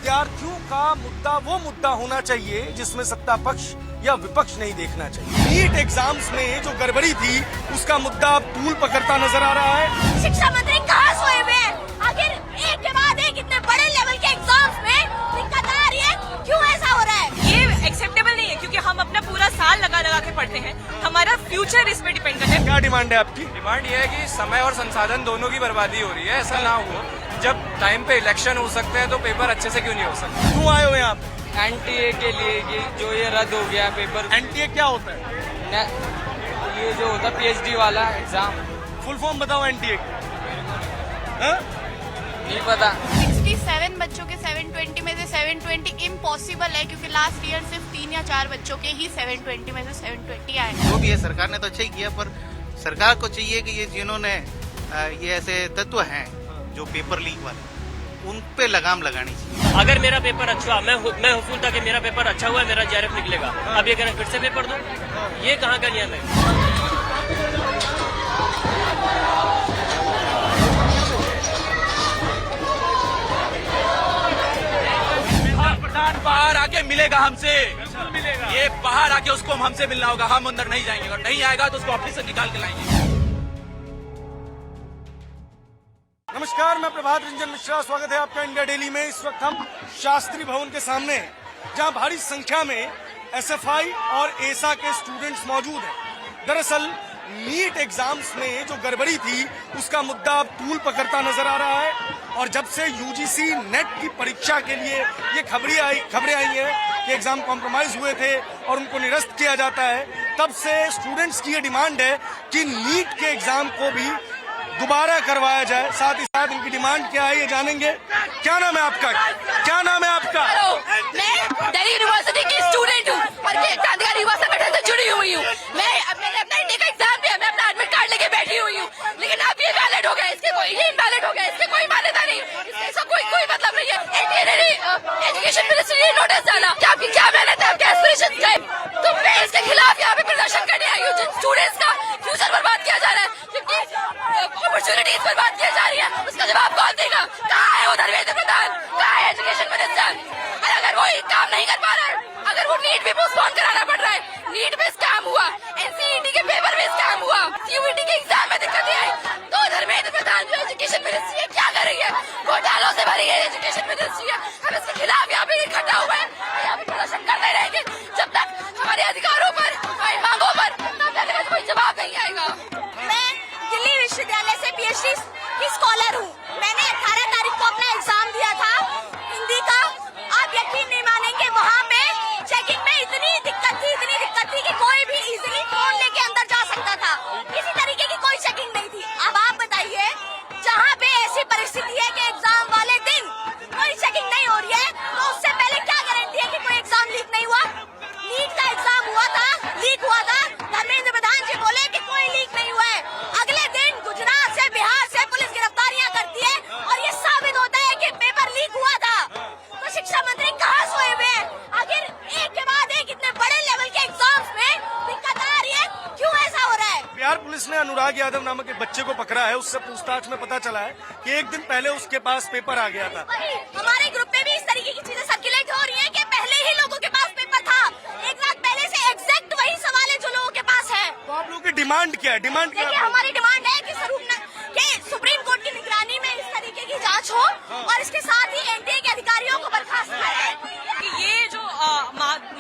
विद्यार्थियों का मुद्दा वो मुद्दा होना चाहिए जिसमें सत्ता पक्ष या विपक्ष नहीं देखना चाहिए। नीट एग्जाम्स में जो गड़बड़ी थी उसका मुद्दा तूल पकड़ता नजर आ रहा है। शिक्षा मंत्री कहाँ सोए हुए हैं? आखिर एक के बाद एक इतने बड़े लेवल के एग्जाम्स में दिक्कत आ रही है, क्यों ऐसा हो रहा है? ये एक्सेप्टेबल नहीं है क्योंकि हम अपना पूरा साल लगा के पढ़ते हैं, हमारा फ्यूचर इस पे डिपेंड करता है। क्या डिमांड है आपकी? डिमांड ये है कि समय और संसाधन दोनों की बर्बादी हो रही है। ऐसा ना हो, जब टाइम पे इलेक्शन हो सकते हैं तो पेपर अच्छे से क्यों नहीं हो सकते? क्यों आए हुए आप? एनटीए के लिए ये जो ये रद्द हो गया पेपर। एनटीए क्या होता है? ये जो होता है पीएचडी वाला एग्जाम। फुल फॉर्म बताओ एनटीए। नहीं पता। 67 बच्चों के 720 में से 720 इम्पॉसिबल है क्योंकि लास्ट ईयर सिर्फ 3 या 4 बच्चों के ही 720 में से 720 आए। जो भी है सरकार ने तो अच्छा ही किया, पर सरकार को चाहिए कि ये जिन्होंने ये ऐसे तत्व हैं जो पेपर लीक वाले, उन पे लगाम लगानी चाहिए। अगर मेरा पेपर अच्छा हुआ, मैं होपफुल था कि मेरा पेपर अच्छा हुआ, मेरा जेआरएफ निकलेगा। अब ये कह रहे फिर से पेपर दो, ये कहाँ का नियम है? प्रधान बाहर आके मिलेगा हमसे, ये बाहर आके उसको हमसे मिलना होगा। हम अंदर नहीं जाएंगे और नहीं आएगा तो उसको ऑफिस से निकाल के लाएंगे। नमस्कार, मैं प्रभात रंजन मिश्रा, स्वागत है आपका इंडिया डेली में। इस वक्त हम शास्त्री भवन के सामने हैं, जहां भारी संख्या में एसएफआई और एसा के स्टूडेंट्स मौजूद हैं। दरअसल नीट एग्जाम्स में जो गड़बड़ी थी उसका मुद्दा अब तूल पकड़ता नजर आ रहा है, और जब से यूजीसी नेट की परीक्षा के लिए ये खबरें आई हैं कि एग्जाम कॉम्प्रोमाइज हुए थे और उनको निरस्त किया जाता है, तब से स्टूडेंट्स की ये डिमांड है कि नीट के एग्जाम को भी दोबारा करवाया जाए। साथ ही साथ इनकी डिमांड क्या है ये जानेंगे। क्या नाम है आपका? क्या नाम है आपका? मैं दिल्ली यूनिवर्सिटी की स्टूडेंट हूँ और क्रांतिकारी युवा संगठन से जुड़ी हुई हूँ। मैंने अपना इंडिया का एग्जाम दिया, मैं अपना एडमिट कार्ड लेके बैठी हुई हूँ, लेकिन अब ये वैलिड हो गया, ये इनवैलिड हो गया, इसकी कोई मान्यता नहीं, इसका कोई मतलब नहीं है। एजुकेशन मिनिस्ट्री ने नोटिस डाला कि आपकी क्या मेहनत है, आपके एस्पिरेशंस क्या है, तो मैं इसके खिलाफ यहाँ पे प्रदर्शन करने आई हूँ। जिन स्टूडेंट्स का फ्यूचर बर्बाद किया जा रहा है, जिनकी अपॉर्चुनिटीज बर्बाद की जा रही है, उसका जवाब कौन देगा? कहाँ है वो धर्मेंद्र प्रधान? कहाँ है एजुकेशन मिनिस्टर? अगर वो काम नहीं कर पा रहा है, अगर वो नीट भी पोस्टपोन कराना पड़ रहा है, नीट में स्कैम हुआ, एनसीईटी के पेपर में स्कैम हुआ, सीयूईटी के एग्जाम में दिक्कतें आई, तो धर्मेंद्र प्रधान जो एजुकेशन मिनिस्ट्री है क्या कर रही है? घोटालों से भरी है एजुकेशन मिनिस्ट्री है। हम इसके खिलाफ यहाँ पे इकट्ठा हुए हैं, यहाँ पे प्रदर्शन करते रहेंगे जब तक हमारे अधिकारों पर, हमारी मांगों पर तब तक कोई जवाब नहीं आएगा। मैं दिल्ली विश्वविद्यालय से पीएचडी की स्कॉलर हूँ। मैंने 18 तारीख को अपना एग्जाम दिया था हिंदी का। आप यकीन नहीं मानेंगे, वहाँ पे चेकिंग में इतनी दिक्कत थी कि कोई भी इजीली फोन लेके अंदर जा सकता था, किसी तरीके की कोई चेकिंग नहीं थी। अब आप बताइए, जहाँ पे ऐसी परिस्थिति है कि एग्जाम वाले दिन कोई चेकिंग नहीं हो रही है, तो उससे पहले क्या गारंटी है कि कोई एग्जाम लीक नहीं हुआ? नीट का एग्जाम हुआ था, लीक हुआ था, धर्मेंद्र प्रधान जी बोले कि कोई लीक नहीं हुआ है। अगले दिन गुजरात से, बिहार से पुलिस गिरफ्तारियां करती है और ये साबित होता है कि पेपर लीक हुआ था। तो शिक्षा मंत्री कहाँ सोए हुए हैं? आखिर एक के बाद एक इतने बड़े लेवल के एग्जाम्स में दिक्कत आ रही है, क्यों ऐसा हो रहा है? बिहार पुलिस ने अनुराग यादव नामक एक बच्चे को पकड़ा है। उससे पूछताछ में पता चला है कि एक दिन पहले उसके पास पेपर आ गया था। हमारे ग्रुप में भी इस तरीके की चीजें सर्कुलेट हो रही है कि पहले ही लोगों के पास पेपर था, एक रात पहले से एग्जैक्ट वही सवाल है जो लोगों के पास है। तो आप लोगों की डिमांड क्या है? डिमांड क्या देखिए, है? हमारी डिमांड है कि सुप्रीम कोर्ट की निगरानी में इस तरीके की जांच हो और इसके साथ ही एनटीए के अधिकारियों को बर्खास्त किया जाए। कि ये जो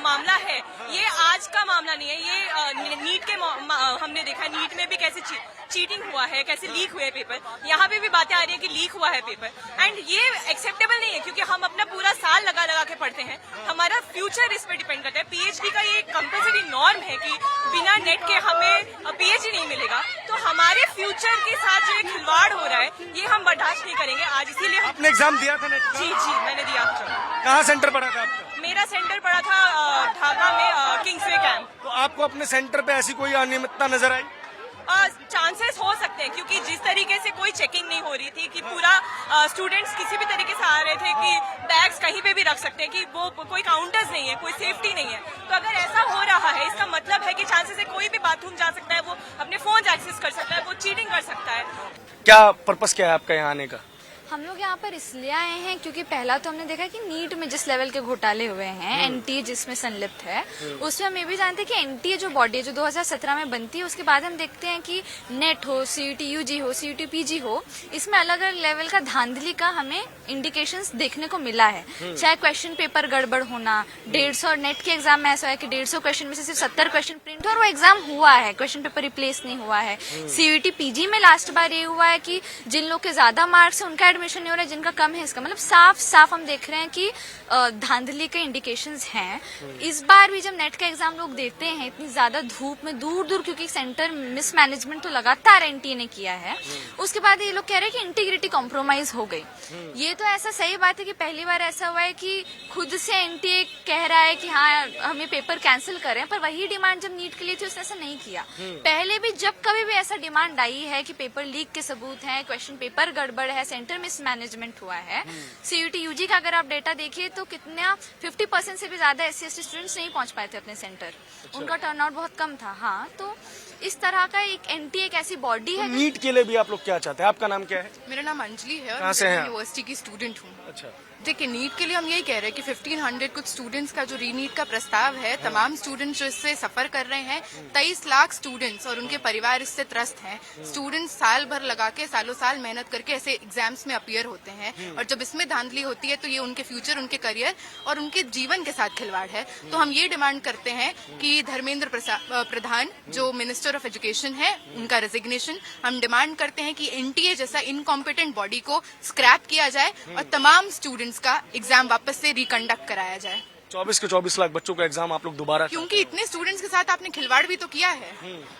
मामला है, ये आज का मामला नहीं है। ये नीट के हमने देखा है, नीट में भी कैसे चीटिंग हुआ है, कैसे लीक हुए पेपर। यहाँ पे भी बातें आ रही है कि लीक हुआ है पेपर, एंड ये एक्सेप्टेबल नहीं है क्योंकि हम अपना पूरा साल लगा के पढ़ते हैं, हमारा फ्यूचर इस पे डिपेंड करता है। पीएचडी का ये कंपल्सरी नॉर्म है कि बिना नेट के हमें पीएचडी नहीं मिलेगा, तो हमारे फ्यूचर के साथ जो खिलवाड़ हो रहा है ये हम बर्दाश्त नहीं करेंगे। आज इसीलिए आपने एग्जाम दिया था नेट का? जी मैंने दिया था। कहाँ सेंटर पड़ा था आपका? मेरा सेंटर पड़ा था ढाका में, किंग्सवे कैंप। तो आपको अपने सेंटर पे ऐसी कोई अनियमितता नजर आई? चांसेस हो सकते हैं क्योंकि जिस तरीके से कोई चेकिंग नहीं हो रही थी कि पूरा स्टूडेंट्स किसी भी तरीके से आ रहे थे कि बैग्स कहीं पे भी रख सकते हैं, कि वो कोई काउंटर्स नहीं है, कोई सेफ्टी नहीं है। तो अगर ऐसा हो रहा है, इसका मतलब है कि चांसेस है कोई भी बाथरूम जा सकता है, वो अपने फोन एक्सेस कर सकता है, वो चीटिंग कर सकता है। क्या पर्पस क्या है आपका यहाँ आने का? हम लोग यहाँ पर इसलिए आए हैं क्योंकि पहला तो हमने देखा कि नीट में जिस लेवल के घोटाले हुए हैं, एनटीए जिसमें संलिप्त है, उसमें हम ये भी जानते हैं कि एनटीए जो बॉडी है जो 2017 में बनती है, उसके बाद हम देखते हैं कि नेट हो, सीईटी यूजी हो, सीईटी पीजी हो, इसमें अलग अलग लेवल का धांधली का हमें इंडिकेशंस देखने को मिला है। चाहे क्वेश्चन पेपर गड़बड़ होना, 150 और नेट के एग्जाम में ऐसा है कि 150 क्वेश्चन में से सिर्फ 70 क्वेश्चन प्रिंट हो और वो एग्जाम हुआ है, क्वेश्चन पेपर रिप्लेस नहीं हुआ है। सीईटी पीजी में लास्ट बार ये हुआ है कि जिन लोग के ज्यादा मार्क्स है उनका एडमिशन नहीं हो रहा है, जिनका कम है इसका, मतलब साफ साफ हम देख रहे हैं कि धांधली के इंडिकेशंस हैं। इस बार भी जब नेट का एग्जाम लोग देते हैं इतनी ज्यादा धूप में दूर दूर, क्योंकि सेंटर मिसमैनेजमेंट तो लगातार एनटीए ने किया है, उसके बाद ये लोग कह रहे हैं कि इंटीग्रिटी कॉम्प्रोमाइज हो गई। ये तो ऐसा सही बात है कि पहली बार ऐसा हुआ है कि खुद से एनटीए कह रहा है कि हाँ हमें पेपर कैंसिल करें, पर वही डिमांड जब नीट के लिए थी उसने ऐसा नहीं किया। पहले भी जब कभी भी ऐसा डिमांड आई है कि पेपर लीक के सबूत हैं, क्वेश्चन पेपर गड़बड़ है, सेंटर मिसमैनेजमेंट हुआ है, सीयूटी यूजी का अगर आप डेटा देखिए तो कितना 50% से भी ज्यादा SC/ST स्टूडेंट्स नहीं पहुंच पाए थे अपने सेंटर, उनका टर्नआउट बहुत कम था। हाँ, तो इस तरह का एक एनटीए एक ऐसी बॉडी है। नीट के लिए भी आप लोग क्या चाहते हैं? आपका नाम क्या है? मेरा नाम अंजलि है और कहाँ से हैं? यूनिवर्सिटी की स्टूडेंट हूँ। अच्छा, देखिए, नीट के लिए हम यही कह रहे हैं कि 1500 कुछ स्टूडेंट्स का जो रीनीट का प्रस्ताव है, तमाम स्टूडेंट्स जो इससे सफर कर रहे हैं, 23 लाख स्टूडेंट्स और उनके परिवार इससे त्रस्त हैं। स्टूडेंट्स साल भर लगा के सालों साल मेहनत करके ऐसे एग्जाम्स में अपीयर होते हैं और जब इसमें धांधली होती है तो ये उनके फ्यूचर, उनके करियर और उनके जीवन के साथ खिलवाड़ है। तो हम ये डिमांड करते हैं कि धर्मेंद्र प्रधान जो मिनिस्टर ऑफ एजुकेशन है, उनका रेजिग्नेशन। हम डिमांड करते हैं कि एनटीए जैसा इनकॉम्पिटेंट बॉडी को स्क्रैप किया जाए और तमाम स्टूडेंट्स का एग्जाम वापस से रिकंडक्ट कराया जाए। 24 के 24 लाख बच्चों का एग्जाम आप लोग दोबारा, क्योंकि इतने स्टूडेंट्स के साथ आपने खिलवाड़ भी तो किया है।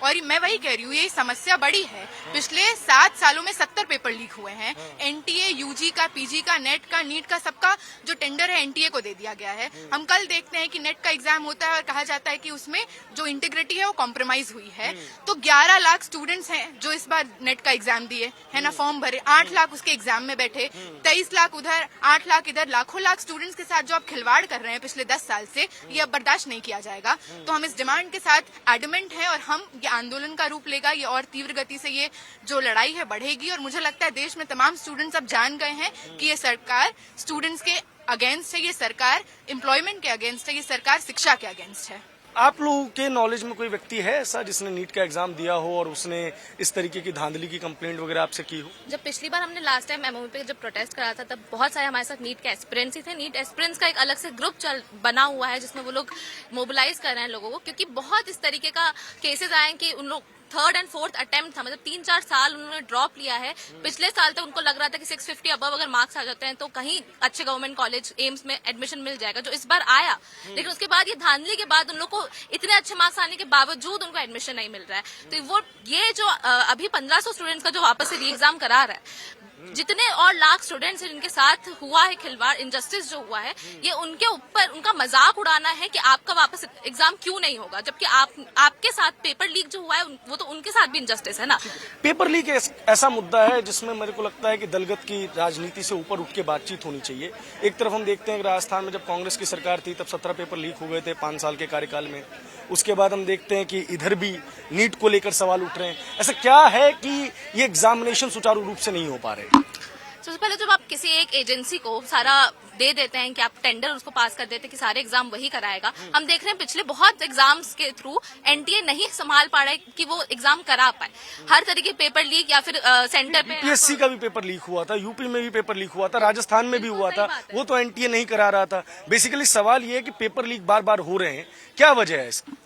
और मैं वही कह रही हूँ, ये समस्या बड़ी है। पिछले 7 सालों में 70 पेपर लीक हुए हैं। एनटीए, यूजी का, पीजी का, नेट का, नीट का, सबका जो टेंडर है एनटीए को दे दिया गया है। हम कल देखते हैं कि नेट का एग्जाम होता है और कहा जाता है कि उसमें जो इंटीग्रिटी है वो कॉम्प्रोमाइज हुई है। तो 11 लाख स्टूडेंट्स हैं जो इस बार नेट का एग्जाम दिए है ना, फॉर्म भरे, 8 लाख उसके एग्जाम में बैठे, 23 लाख उधर, 8 लाख इधर, लाखों लाख स्टूडेंट्स के साथ जो आप खिलवाड़ कर रहे हैं पिछले 10 साल से, ये अब बर्दाश्त नहीं किया जाएगा। तो हम इस डिमांड के साथ एडमेंट हैं और हम ये आंदोलन का रूप लेगा, ये और तीव्र गति से ये जो लड़ाई है बढ़ेगी। और मुझे लगता है देश में तमाम स्टूडेंट्स अब जान गए हैं कि ये सरकार स्टूडेंट्स के अगेंस्ट है, ये सरकार एम्प्लॉयमेंट के अगेंस्ट है, ये सरकार शिक्षा के अगेंस्ट है। आप लोगों के नॉलेज में कोई व्यक्ति है ऐसा जिसने नीट का एग्जाम दिया हो और उसने इस तरीके की धांधली की कंप्लेंट वगैरह आपसे की हो? जब पिछली बार हमने लास्ट टाइम एमओपी पे जब प्रोटेस्ट करा था तब बहुत सारे हमारे साथ नीट के एस्पिरेंट्स ही थे। नीट एस्पिरेंट्स का एक अलग से ग्रुप बना हुआ है जिसमें वो लोग मोबिलाइज कर रहे हैं लोगों को, क्योंकि बहुत इस तरीके का केसेस आए कि उन लोग 3rd and 4th अटेम्प्ट था, मतलब 3-4 साल उन्होंने ड्रॉप लिया है। पिछले साल तक उनको लग रहा था कि 650 अबव अगर मार्क्स आ जाते हैं तो कहीं अच्छे गवर्नमेंट कॉलेज एम्स में एडमिशन मिल जाएगा, जो इस बार आया। लेकिन उसके बाद ये धांधली के बाद उन लोग को इतने अच्छे मार्क्स आने के बावजूद उनको एडमिशन नहीं मिल रहा है। तो वो ये जो अभी 1500 स्टूडेंट्स का जो वापस से री एग्जाम करा रहा है, जितने और लाख स्टूडेंट्स हैं जिनके साथ हुआ है खिलवाड़, इनजस्टिस जो हुआ है, ये उनके ऊपर उनका मजाक उड़ाना है कि आपका वापस एग्जाम क्यों नहीं होगा, जबकि आपके साथ पेपर लीक जो हुआ है वो तो उनके साथ भी इनजस्टिस है ना। पेपर लीक ऐसा मुद्दा है जिसमें मेरे को लगता है कि दलगत की राजनीति से ऊपर उठ के बातचीत होनी चाहिए। एक तरफ हम देखते हैं कि राजस्थान में जब कांग्रेस की सरकार थी तब 17 पेपर लीक हो गए थे 5 साल के कार्यकाल में। उसके बाद हम देखते हैं कि इधर भी नीट को लेकर सवाल उठ रहे हैं। ऐसा क्या है कि ये एग्जामिनेशन सुचारू रूप से नहीं हो पा रहे? सबसे पहले जब आप किसी एक एजेंसी को सारा दे देते हैं कि आप टेंडर उसको पास कर देते हैं कि सारे एग्जाम वही कराएगा, हम देख रहे हैं पिछले बहुत एग्जाम्स के थ्रू एनटीए नहीं संभाल पा रहा है कि वो एग्जाम करा पाए। हर तरीके पेपर लीक या फिर सेंटर पे यूपीएससी का भी पेपर लीक हुआ था, यूपी में भी पेपर लीक हुआ था, राजस्थान में भी हुआ था, वो तो एनटीए नहीं करा रहा था। बेसिकली सवाल ये है कि पेपर लीक बार बार हो रहे हैं, क्या वजह है इसकी?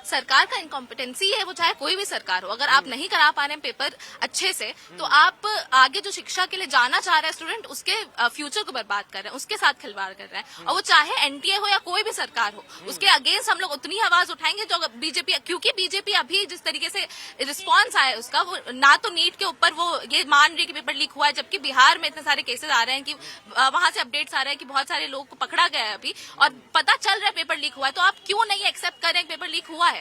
सरकार का इनकॉम्पिटेंसी है, वो चाहे कोई भी सरकार हो। अगर आप नहीं करा पा रहे हैं पेपर अच्छे से तो आप आगे जो शिक्षा के लिए जाना चाह रहे हैं स्टूडेंट, उसके फ्यूचर को बर्बाद कर रहे हैं, उसके साथ खिलवाड़ कर रहे हैं। और वो चाहे एनटीए हो या कोई भी सरकार हो, उसके अगेंस्ट हम लोग उतनी आवाज उठाएंगे जो बीजेपी, क्योंकि बीजेपी अभी जिस तरीके से रिस्पॉन्स आया उसका, वो ना तो नीट के ऊपर वो ये मान रही है कि पेपर लीक हुआ है, जबकि बिहार में इतने सारे केसेस आ रहे हैं कि वहां से अपडेट्स आ रहे हैं कि बहुत सारे लोगों को पकड़ा गया है अभी और पता चल रहा है पेपर लीक हुआ है। तो आप क्यों नहीं एक्सेप्ट कर रहे हैं पेपर लीक हुआ है?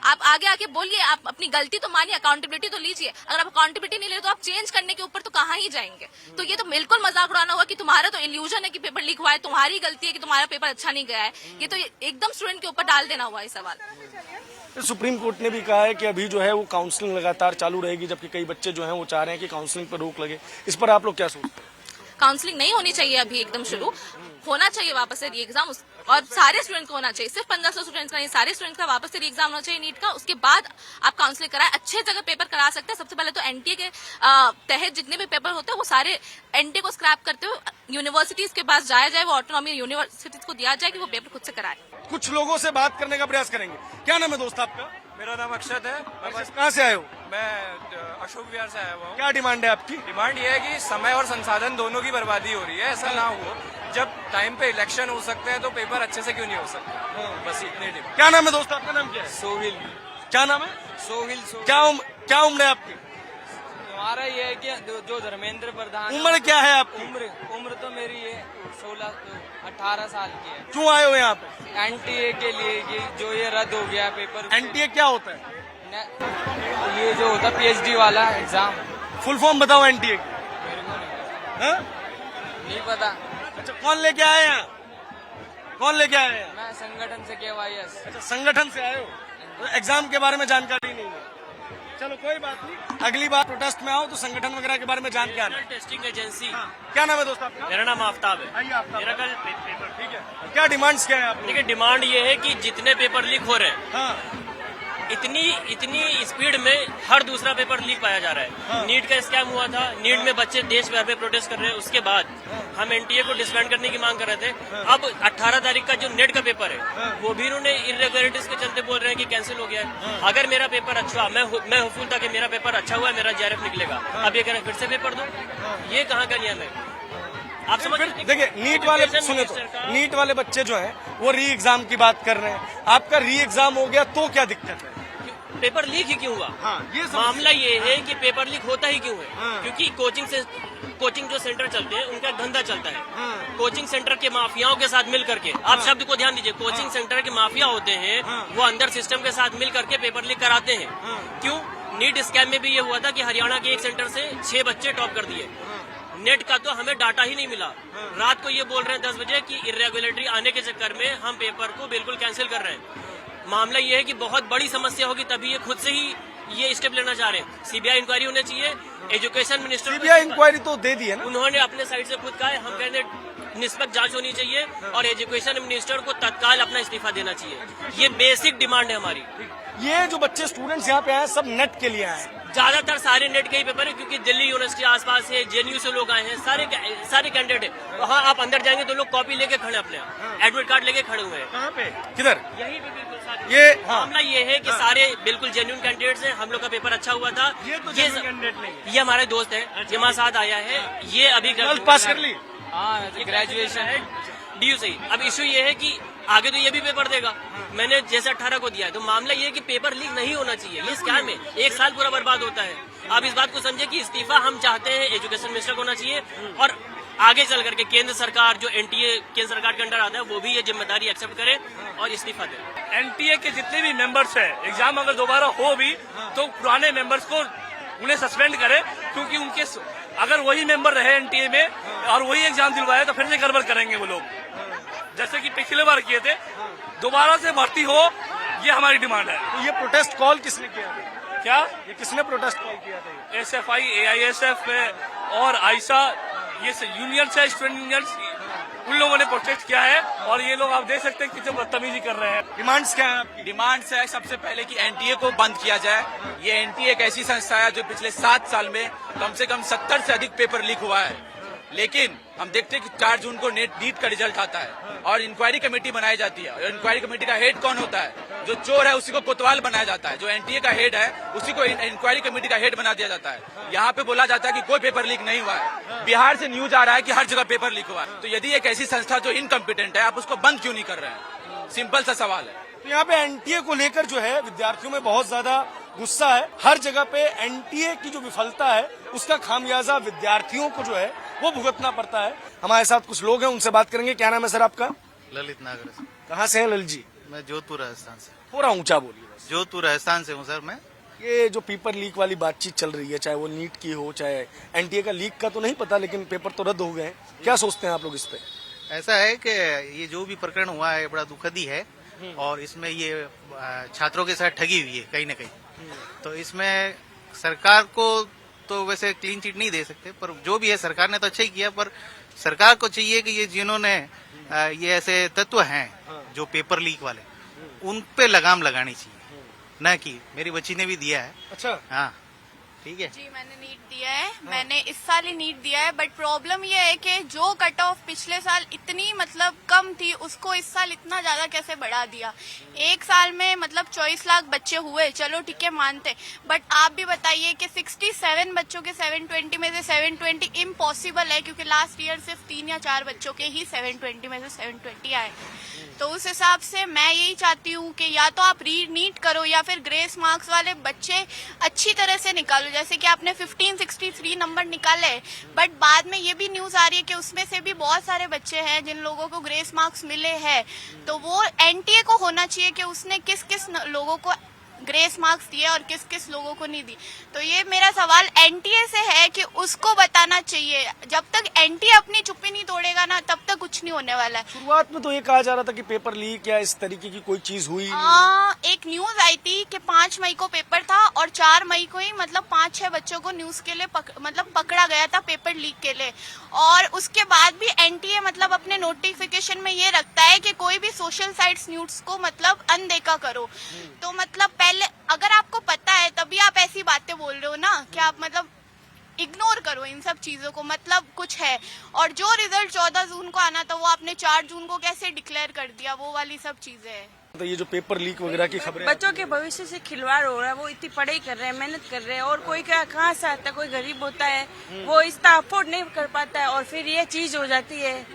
आप आगे आके बोलिए, आप अपनी गलती तो मानिए, अकाउंटेबिलिटी तो लीजिए। अगर आप अकाउंटेबिलिटी नहीं ले तो आप चेंज करने के ऊपर तो कहाँ ही जाएंगे। तो ये तो बिल्कुल मजाक उड़ाना हुआ कि तुम्हारा तो इल्यूजन है कि पेपर लीक हुआ है, तुम्हारी गलती है कि तुम्हारा पेपर अच्छा नहीं गया है। ये तो एकदम स्टूडेंट के ऊपर डाल देना हुआ है सवाल। सुप्रीम कोर्ट ने भी कहा है कि अभी जो है वो काउंसलिंग लगातार चालू रहेगी, जबकि कई बच्चे जो हैं वो चाह रहे हैं कि काउंसलिंग पर रोक लगे। इस पर आप लोग क्या सोचते हैं? काउंसलिंग नहीं होनी चाहिए अभी एकदम शुरू, होना चाहिए वापस से री एग्जाम, और सारे स्टूडेंट को होना चाहिए, सिर्फ 1500 स्टूडेंट्स का नहीं, सारे स्टूडेंट्स का वापस से री एग्जाम होना चाहिए नीट का। उसके बाद आप काउंसलिंग कराएं, अच्छे जगह पेपर करा सकते हैं। सबसे पहले तो एनटीए के तहत जितने भी पेपर होते हैं वो सारे एनटीए को स्क्रैप करते हुए यूनिवर्सिटीज के पास जाया जाए, वो ऑटोनॉमी यूनिवर्सिटीज को दिया जाए कि वो पेपर खुद से कराए। कुछ लोगों से बात करने का प्रयास करेंगे। क्या नाम है दोस्त आपका? मेरा नाम अक्षत है। कहाँ से आए हो? मैं अशोक विहार से आया हुआ हूँ। क्या डिमांड है आपकी? डिमांड ये है कि समय और संसाधन दोनों की बर्बादी हो रही है, ऐसा ना हो। जब टाइम पे इलेक्शन हो सकते हैं तो पेपर अच्छे से क्यों नहीं हो सकते? बस इतने डिमांड। क्या नाम है दोस्त आपका? नाम क्या है? सोहिल। क्या नाम है? सोहिल। क्या उम्र है आपकी? हमारा ये है कि जो धर्मेंद्र प्रधान। उम्र क्या है आपकी? उम्र तो मेरी है 18 साल की है। क्यों आए हो यहाँ पे? एनटीए के लिए कि जो ये रद्द हो गया पेपर। एनटीए क्या होता है? ये जो होता पीएचडी वाला एग्जाम। फुल फॉर्म बताओ एनटीए की। हाँ? नहीं पता। अच्छा, कौन लेके आए यहाँ? कौन लेके आए हैं? मैं संगठन से KYS। अच्छा, संगठन से आए हो तो एग्जाम के बारे में जानकारी नहीं है। चलो कोई बात नहीं, अगली बार प्रोटेस्ट में आओ तो संगठन वगैरह के बारे में जान के आना। Testing agency. क्या नाम है दोस्त आपका? मेरा नाम आफ्ताब है। आइए आफ्ताब। मेरा कल पेपर। ठीक है, क्या डिमांड्स क्या है आपकी? देखिए, डिमांड ये है कि जितने पेपर लीक हो रहे हैं, हाँ, इतनी स्पीड में हर दूसरा पेपर लीक पाया जा रहा है। हाँ। नीट का स्कैम हुआ था, नीट में बच्चे देश भर में प्रोटेस्ट कर रहे हैं। उसके बाद हम एनटीए को डिसबैंड करने की मांग कर रहे थे। अब 18 तारीख का जो नेट का पेपर है वो भी इन्होंने इरेगुलरिटीज के चलते बोल रहे हैं कि कैंसिल हो गया है। अगर मेरा पेपर अच्छा, मैं होपफुल था कि मेरा पेपर अच्छा हुआ है, मेरा JRF निकलेगा। अब ये कह रहे हैं फिर से पेपर दो, ये कहाँ का नियम है? आप समझ देखिए, नीट वाले सुने तो, नीट वाले बच्चे जो हैं वो री एग्जाम की बात कर रहे हैं। आपका री एग्जाम हो गया तो क्या दिक्कत है? पेपर लीक ही क्यों हुआ? ये मामला ये है कि पेपर लीक होता ही क्यों है? हाँ। क्योंकि कोचिंग जो सेंटर चलते हैं उनका धंधा चलता है। कोचिंग सेंटर के माफियाओं के साथ मिल करके, आप शब्द को ध्यान दीजिए, कोचिंग सेंटर के माफिया होते हैं, वो अंदर सिस्टम के साथ मिल करके पेपर लीक कराते हैं। क्यों? नीट स्कैम में भी ये हुआ था कि हरियाणा के एक सेंटर से 6 बच्चे टॉप कर दिए। नेट का तो हमें डाटा ही नहीं मिला। रात को ये बोल रहे हैं 10 बजे कि इरेगुलरिटी आने के चक्कर में हम पेपर को बिल्कुल कैंसिल कर रहे हैं। मामला ये है कि बहुत बड़ी समस्या होगी तभी ये खुद से ही ये स्टेप लेना चाह रहे हैं। सीबीआई इंक्वायरी होनी चाहिए। एजुकेशन मिनिस्टर सीबीआई इंक्वायरी तो दे दी है ना, उन्होंने अपने साइड से खुद कहा है। हम कहते हैं निष्पक्ष जांच होनी चाहिए और एजुकेशन मिनिस्टर को तत्काल अपना इस्तीफा देना चाहिए। ये बेसिक डिमांड है हमारी। ये जो बच्चे स्टूडेंट्स यहाँ पे आए सब नेट के लिए आए हैं। ज्यादातर सारे नेट के ही पेपर है, क्योंकि दिल्ली यूनिवर्सिटी आसपास है, JNU से लोग आए हैं, सारे कैंडिडेट है। वहाँ आप अंदर जाएंगे तो लोग कॉपी लेके खड़े अपने, एडमिट कार्ड लेके खड़े हुए हैं। कहाँ पे? किधर? यही पे बिल्कुल ये मामला ये है कि सारे बिल्कुल जेन्युइन कैंडिडेट्स हैं। हम लोग का पेपर अच्छा हुआ था। ये तो genuine candidate नहीं है। ये हमारे दोस्त है, ये हमारे साथ आया है। ये अभी पास कर ली। हाँ, ग्रेजुएशन है DU से ही। अब इशू ये है कि आगे तो ये भी पेपर देगा। मैंने जैसे 18 को दिया है, तो मामला ये है कि पेपर लीक नहीं होना चाहिए। ये स्कैम है, 1 साल पूरा बर्बाद होता है। आप इस बात को समझे कि इस्तीफा हम चाहते हैं एजुकेशन मिनिस्टर को होना चाहिए, और आगे चल करके केंद्र सरकार जो एनटीए केंद्र सरकार के अंडर आता है वो भी ये जिम्मेदारी एक्सेप्ट करे और इस्तीफा दे। एनटीए के जितने भी मेंबर्स हैं, एग्जाम अगर दोबारा हो भी तो पुराने मेंबर्स को उन्हें सस्पेंड करे, क्योंकि उनके अगर वही मेंबर रहे एनटीए में और वही एग्जाम दिलवाए तो फिर से गड़बड़ करेंगे वो लोग, जैसे कि पिछले बार किए थे। दोबारा से भर्ती हो, ये हमारी डिमांड है। तो ये प्रोटेस्ट कॉल किसने किया था? क्या ये किसने प्रोटेस्ट कॉल किया था? SFI, AISF और आयशा, ये यूनियन है, स्टूडेंट यूनियन, उन लोगों ने प्रोटेस्ट किया है। और ये लोग आप देख सकते हैं कितने बदतमीजी कर रहे हैं। डिमांड्स क्या है आपकी? डिमांड्स है सबसे पहले कि एनटीए को बंद किया जाए। ये एनटीए एक ऐसी संस्था है जो पिछले 7 साल में कम से कम 70 से अधिक पेपर लीक हुआ है, लेकिन हम देखते हैं कि 4 जून को नीट का रिजल्ट आता है और इंक्वायरी कमेटी बनाई जाती है। और इंक्वायरी कमेटी का हेड कौन होता है? जो चोर है उसी को कोतवाल बनाया जाता है। जो एनटीए का हेड है उसी को इंक्वायरी कमेटी का हेड बना दिया जाता है। यहाँ पे बोला जाता है कि कोई पेपर लीक नहीं हुआ है। बिहार से न्यूज आ रहा है कि हर जगह पेपर लीक हुआ है। तो यदि एक ऐसी संस्था जो इनकम्पिटेंट है, आप उसको बंद क्यों नहीं कर रहे हैं? सिंपल सा सवाल है। तो यहाँ पे एनटीए को लेकर जो है विद्यार्थियों में बहुत ज्यादा गुस्सा है। हर जगह पे एनटीए की जो विफलता है उसका खामियाजा विद्यार्थियों को जो है वो भुगतना पड़ता है। हमारे साथ कुछ लोग हैं, उनसे बात करेंगे। क्या नाम है सर आपका? ललित नागर से। कहाँ से हैं ललित जी? मैं जोधपुर राजस्थान से। थोड़ा ऊंचा बोलिए बस। जोधपुर राजस्थान से हूँ सर मैं। ये जो पेपर लीक वाली बातचीत चल रही है, चाहे वो नीट की हो चाहे एनटीए का, लीक का तो नहीं पता, लेकिन पेपर तो रद्द हो गए हैं। क्या सोचते हैं आप लोग इस पे? ऐसा है कि ये जो भी प्रकरण हुआ है बड़ा दुखद ही है और इसमें ये छात्रों के साथ ठगी हुई है कहीं न कहीं। तो इसमें सरकार को तो वैसे क्लीन चिट नहीं दे सकते, पर जो भी है सरकार ने तो अच्छा ही किया। पर सरकार को चाहिए कि ये जिन्होंने ये ऐसे तत्व हैं जो पेपर लीक वाले, उन पे लगाम लगानी चाहिए, न कि मेरी बच्ची ने भी दिया है। अच्छा, हाँ ठीक है जी, मैंने नीट दिया है। मैंने इस साल ही नीट दिया है, बट प्रॉब्लम ये है कि जो कट ऑफ पिछले साल इतनी मतलब कम थी, उसको इस साल इतना ज्यादा कैसे बढ़ा दिया। एक साल में मतलब 24 लाख बच्चे हुए, चलो ठीक है मानते, बट आप भी बताइए कि 67 बच्चों के 720 में से 720 इम्पॉसिबल है, क्योंकि लास्ट ईयर सिर्फ 3 या 4 बच्चों के ही 720 में से 720 आए। तो उस हिसाब से मैं यही चाहती हूँ कि या तो आप री नीट करो या फिर ग्रेस मार्क्स वाले बच्चे अच्छी तरह से निकालो। जैसे कि आपने 1563 नंबर निकाले, बट बाद में ये भी न्यूज आ रही है कि उसमें से भी बहुत सारे बच्चे हैं जिन लोगों को ग्रेस मार्क्स मिले हैं। तो वो एनटीए को होना चाहिए कि उसने किस किस लोगों को ग्रेस मार्क्स दिए और किस किस लोगों को नहीं दी। तो ये मेरा सवाल एनटीए से है कि उसको बताना चाहिए। जब तक एनटीए अपनी चुप्पी नहीं तोड़ेगा ना, तब तक कुछ नहीं होने वाला है। शुरुआत में तो ये कहा जा रहा था कि पेपर लीक या इस तरीके की कोई चीज हुई। एक न्यूज आई थी कि 5 मई को पेपर था और 4 मई को ही मतलब 5-6 बच्चों को न्यूज के लिए पकड़ा गया था पेपर लीक के लिए। और उसके बाद भी एनटीए मतलब अपने नोटिफिकेशन में ये रखता है कि कोई भी सोशल साइट्स न्यूज को मतलब अनदेखा करो। तो मतलब पहले अगर आपको पता है तभी आप ऐसी बातें बोल रहे हो ना, कि आप मतलब इग्नोर करो इन सब चीजों को, मतलब कुछ है। और जो रिजल्ट 14 जून को आना था वो आपने 4 जून को कैसे डिक्लेयर कर दिया, वो वाली सब चीजें हैं। तो ये जो पेपर लीक वगैरह की खबरें, बच्चों के भविष्य से खिलवाड़ हो रहा है। वो इतनी पढ़ाई कर रहे हैं, मेहनत कर रहे हैं, और कोई कहाँ से आता है, कोई गरीब होता है वो इतना अफोर्ड नहीं कर पाता है, और फिर ये चीज हो जाती है।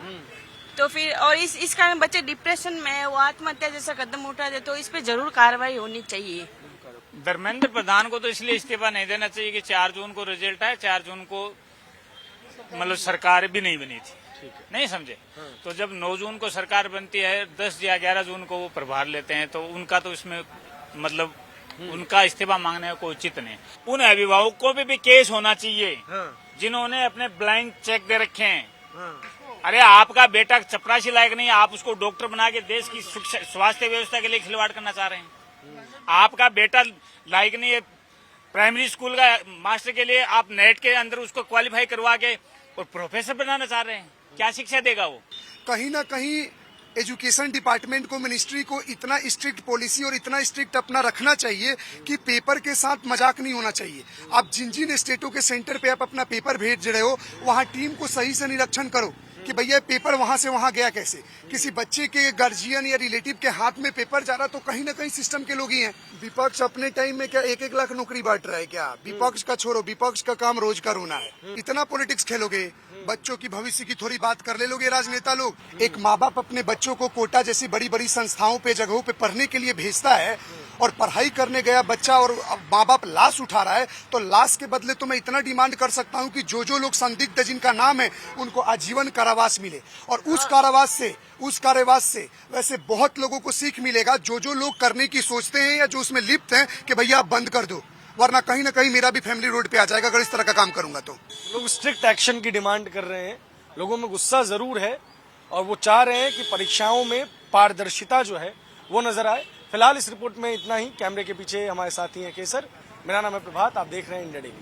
तो फिर और इस कारण बच्चे डिप्रेशन में है, वो आत्महत्या जैसा कदम उठाते। तो इस पे जरूर कार्रवाई होनी चाहिए। धर्मेंद्र प्रधान को तो इसलिए इस्तीफा नहीं देना चाहिए कि 4 जून को रिजल्ट आए, 4 जून को मतलब सरकार भी नहीं बनी थी, नहीं समझे। तो जब 9 जून को सरकार बनती है, 10 या 11 जून को वो प्रभार लेते हैं, तो उनका तो इसमें मतलब उनका इस्तीफा मांगने का कोई उचित नहीं। उन अभिभावकों पे भी केस होना चाहिए जिन्होंने अपने ब्लैंक चेक दे रखे हैं। अरे आपका बेटा चपरासी लायक नहीं, आप उसको डॉक्टर बना के देश की स्वास्थ्य व्यवस्था के लिए खिलवाड़ करना चाह रहे हैं। आपका बेटा लायक नहीं है प्राइमरी स्कूल का मास्टर के लिए, आप नेट के अंदर उसको क्वालिफाई करवा के और प्रोफेसर बनाना चाह रहे हैं। क्या शिक्षा देगा वो? कहीं ना कहीं एजुकेशन डिपार्टमेंट को, मिनिस्ट्री को इतना स्ट्रिक्ट पॉलिसी और इतना स्ट्रिक्ट अपना रखना चाहिए कि पेपर के साथ मजाक नहीं होना चाहिए। आप जिन जिन स्टेटों के सेंटर पे आप अपना पेपर भेज रहे हो, वहाँ टीम को सही से निरीक्षण करो कि भैया पेपर वहां से वहां गया कैसे। किसी बच्चे के गार्जियन या रिलेटिव के हाथ में पेपर जा रहा तो कहीं ना कहीं सिस्टम के लोग ही हैं। विपक्ष अपने टाइम में क्या 1-1 लाख नौकरी बांट रहा है क्या? विपक्ष का छोड़ो, विपक्ष का काम रोज का रोना है। इतना पॉलिटिक्स खेलोगे, बच्चों की भविष्य की थोड़ी बात कर ले लोगे राजनेता लोग। एक माँ बाप अपने बच्चों को कोटा जैसी बड़ी बड़ी संस्थाओं पे, जगहों पे पढ़ने के लिए भेजता है, और पढ़ाई करने गया बच्चा और माँ बाप लाश उठा रहा है, तो लाश के बदले तो मैं इतना डिमांड कर सकता हूँ कि जो लोग संदिग्ध जिनका नाम है उनको आजीवन कारावास मिले। और उस कारावास से वैसे बहुत लोगों को सीख मिलेगा, जो लोग करने की सोचते हैं या जो उसमें लिप्त हैं, कि भैया आप बंद कर दो, वरना कहीं ना कहीं मेरा भी फैमिली रोड पे आ जाएगा अगर इस तरह का काम करूंगा। तो लोग स्ट्रिक्ट एक्शन की डिमांड कर रहे हैं। लोगों में गुस्सा जरूर है और वो चाह रहे हैं कि परीक्षाओं में पारदर्शिता जो है वो नजर आए। फिलहाल इस रिपोर्ट में इतना ही। कैमरे के पीछे हमारे साथी हैं केसर, मेरा नाम है प्रभात, आप देख रहे हैं इंडिया डेली।